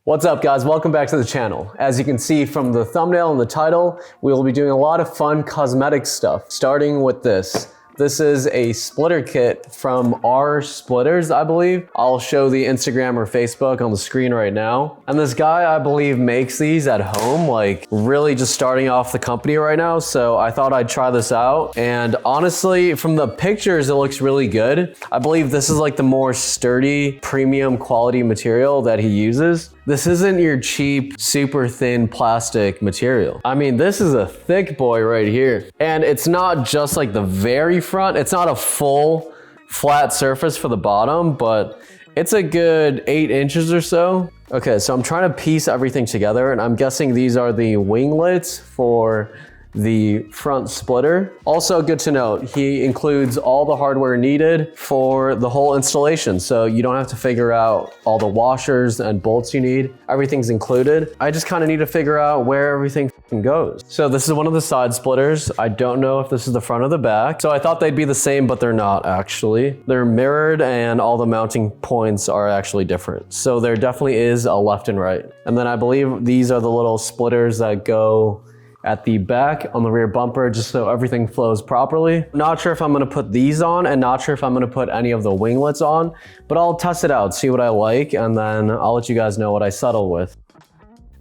What's up guys, welcome back to the channel. As you can see from the thumbnail and the title, we will be doing a lot of fun cosmetic stuff, starting with this. This is a splitter kit from R Splitters, I believe. I'll show the Instagram or Facebook on the screen right now. And this guy, I believe, makes these at home, like really just starting off the company right now. So I thought I'd try this out. And honestly, from the pictures, it looks really good. I believe this is like the more sturdy, premium quality material that he uses. This isn't your cheap, super thin plastic material. I mean, this is a thick boy right here. And it's not just like the very front, it's not a full flat surface for the bottom, but it's a good 8 inches or so. Okay, so I'm trying to piece everything together, and I'm guessing these are the winglets for the front splitter. Also good to note, he includes all the hardware needed for the whole installation. So you don't have to figure out all the washers and bolts you need. Everything's included. I just kind of need to figure out where everything goes. So this is one of the side splitters. I don't know if this is the front or the back. So I thought they'd be the same, but they're not actually. They're mirrored and all the mounting points are actually different. So there definitely is a left and right. And then I believe these are the little splitters that go at the back on the rear bumper, just so everything flows properly. Not sure if I'm gonna put these on, and not sure if I'm gonna put any of the winglets on, but I'll test it out, see what I like, and then I'll let you guys know what I settle with.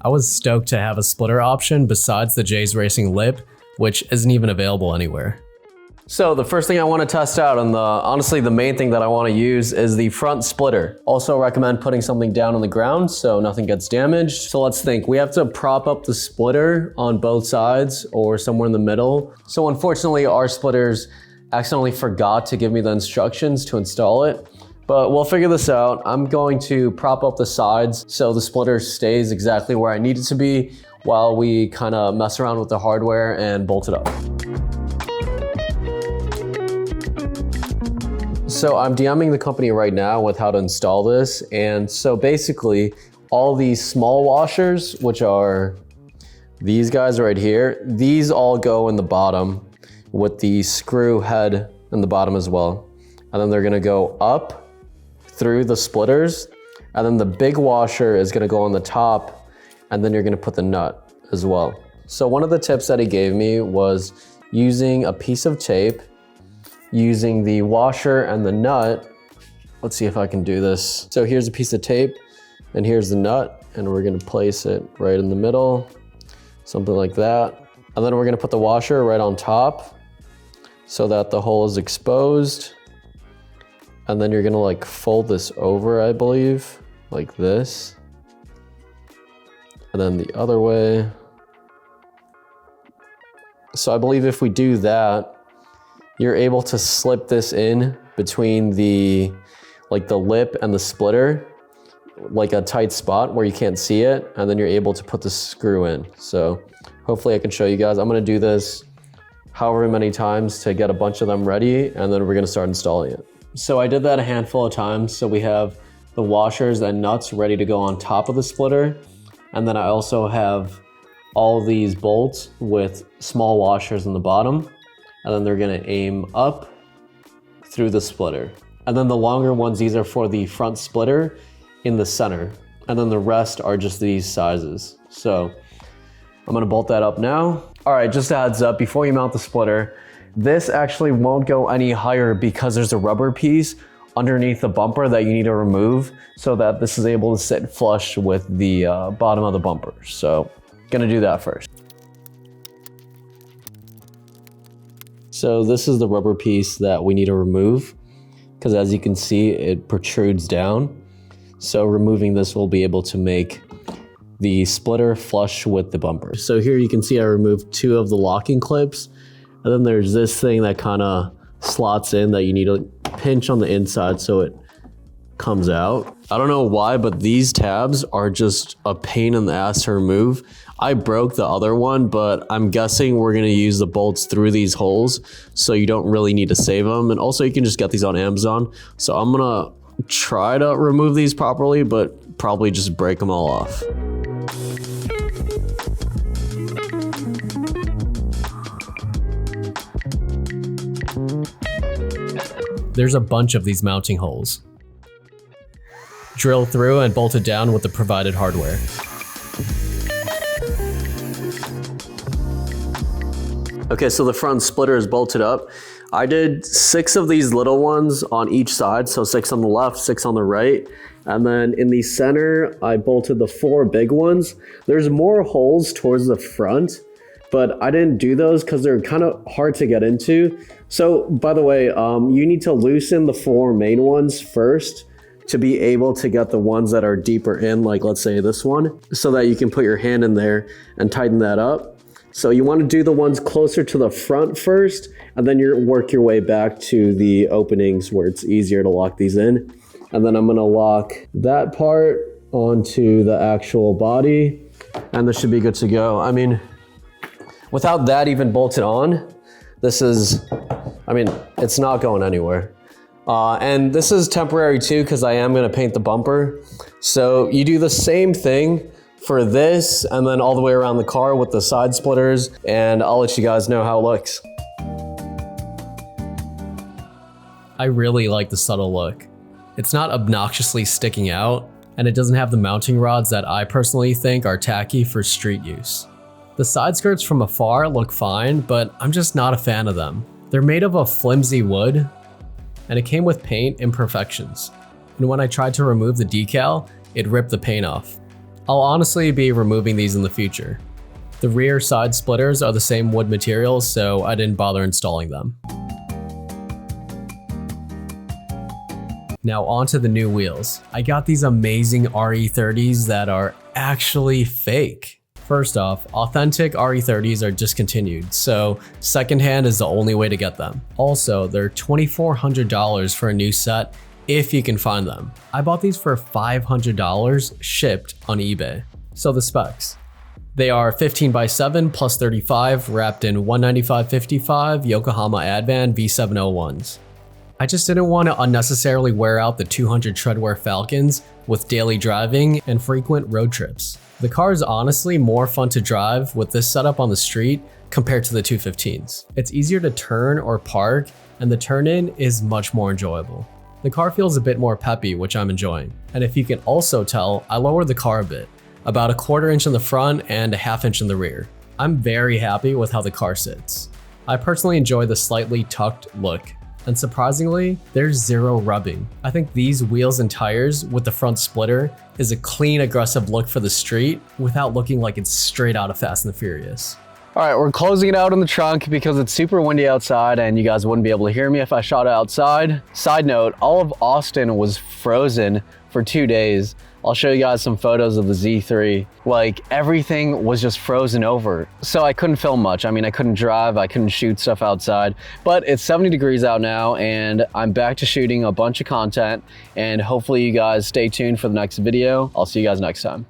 I was stoked to have a splitter option besides the Jays Racing lip, which isn't even available anywhere. So the first thing I want to test out, and honestly the main thing that I want to use, is the front splitter. Also recommend putting something down on the ground so nothing gets damaged. So let's think, we have to prop up the splitter on both sides or somewhere in the middle. So unfortunately our splitters accidentally forgot to give me the instructions to install it, but we'll figure this out. I'm going to prop up the sides so the splitter stays exactly where I need it to be while we kind of mess around with the hardware and bolt it up. So I'm DMing the company right now with how to install this. And so basically all these small washers, which are these guys right here, these all go in the bottom with the screw head in the bottom as well. And then they're gonna go up through the splitters. And then the big washer is gonna go on the top, and then you're gonna put the nut as well. So one of the tips that he gave me was using a piece of tape, using the washer and the nut. Let's see if I can do this. So here's a piece of tape and here's the nut, and we're gonna place it right in the middle, something like that. And then we're gonna put the washer right on top so that the hole is exposed. And then you're gonna like fold this over, I believe, like this. And then the other way. So I believe if we do that, you're able to slip this in between the lip and the splitter, like a tight spot where you can't see it, and then you're able to put the screw in. So hopefully I can show you guys. I'm gonna do this however many times to get a bunch of them ready, and then we're gonna start installing it. So I did that a handful of times. So we have the washers and nuts ready to go on top of the splitter. And then I also have all these bolts with small washers in the bottom. And then they're gonna aim up through the splitter. And then the longer ones, these are for the front splitter in the center. And then the rest are just these sizes. So I'm gonna bolt that up now. All right, just a heads up, before you mount the splitter, this actually won't go any higher because there's a rubber piece underneath the bumper that you need to remove so that this is able to sit flush with the bottom of the bumper. So gonna do that first. So this is the rubber piece that we need to remove because as you can see, it protrudes down. So removing this will be able to make the splitter flush with the bumper. So here you can see I removed 2 of the locking clips, and then there's this thing that kind of slots in that you need to pinch on the inside so it comes out. I don't know why, but these tabs are just a pain in the ass to remove. I broke the other one, but I'm guessing we're gonna use the bolts through these holes, so you don't really need to save them. And also you can just get these on Amazon. So I'm gonna try to remove these properly, but probably just break them all off. There's a bunch of these mounting holes. drill through and bolt it down with the provided hardware. Okay, so the front splitter is bolted up. I did 6 of these little ones on each side, so 6 on the left, 6 on the right. And then in the center, I bolted the 4 big ones. There's more holes towards the front, but I didn't do those because they're kind of hard to get into. So by the way, you need to loosen the 4 main ones first to be able to get the ones that are deeper in, like let's say this one, so that you can put your hand in there and tighten that up. So you want to do the ones closer to the front first, and then you work your way back to the openings where it's easier to lock these in. And then I'm going to lock that part onto the actual body, and this should be good to go. I mean, without that even bolted on, this is, I mean, it's not going anywhere. And this is temporary too, because I am going to paint the bumper. So you do the same thing for this and then all the way around the car with the side splitters, and I'll let you guys know how it looks. I really like the subtle look. It's not obnoxiously sticking out, and it doesn't have the mounting rods that I personally think are tacky for street use. The side skirts from afar look fine, but I'm just not a fan of them. They're made of a flimsy wood, and it came with paint imperfections. And when I tried to remove the decal, it ripped the paint off. I'll honestly be removing these in the future. The rear side splitters are the same wood materials, so I didn't bother installing them. Now onto the new wheels. I got these amazing RE30s that are actually fake. First off, authentic RE30s are discontinued, so secondhand is the only way to get them. Also, they're $2,400 for a new set if you can find them. I bought these for $500 shipped on eBay. So the specs. They are 15x7 plus 35 wrapped in 195/55 Yokohama Advan V701s. I just didn't want to unnecessarily wear out the 200 treadwear Falcons with daily driving and frequent road trips. The car is honestly more fun to drive with this setup on the street compared to the 215s. It's easier to turn or park, and the turn-in is much more enjoyable. The car feels a bit more peppy, which I'm enjoying. And if you can also tell, I lowered the car a bit, about a 1/4 inch in the front and a 1/2 inch in the rear. I'm very happy with how the car sits. I personally enjoy the slightly tucked look, and surprisingly, there's zero rubbing. I think these wheels and tires with the front splitter is a clean, aggressive look for the street without looking like it's straight out of Fast and the Furious. All right, we're closing it out in the trunk because it's super windy outside and you guys wouldn't be able to hear me if I shot it outside. Side note, all of Austin was frozen for 2 days. I'll show you guys some photos of the Z3. Like, everything was just frozen over. So I couldn't film much. I mean, I couldn't drive, I couldn't shoot stuff outside, but it's 70 degrees out now and I'm back to shooting a bunch of content, and hopefully you guys stay tuned for the next video. I'll see you guys next time.